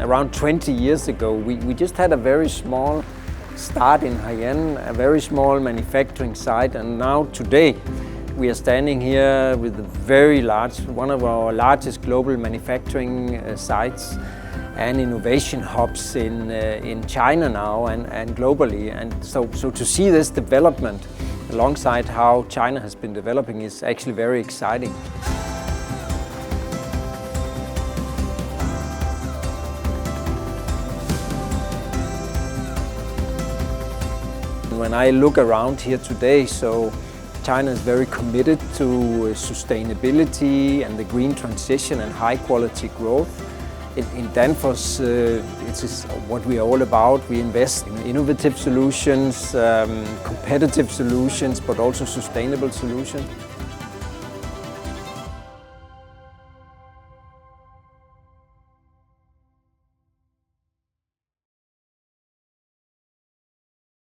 around 20 years ago, we just had a very small start in Haiyan, a very small manufacturing site, and now today we are standing here with a very large, one of our largest global manufacturing sites and innovation hubs in China now and globally. And so to see this development alongside how China has been developing is actually very exciting. When I look around here today, so China is very committed to sustainability and the green transition and high quality growth. In Danfoss, it is what we are all about. We invest in innovative solutions, competitive solutions, but also sustainable solutions.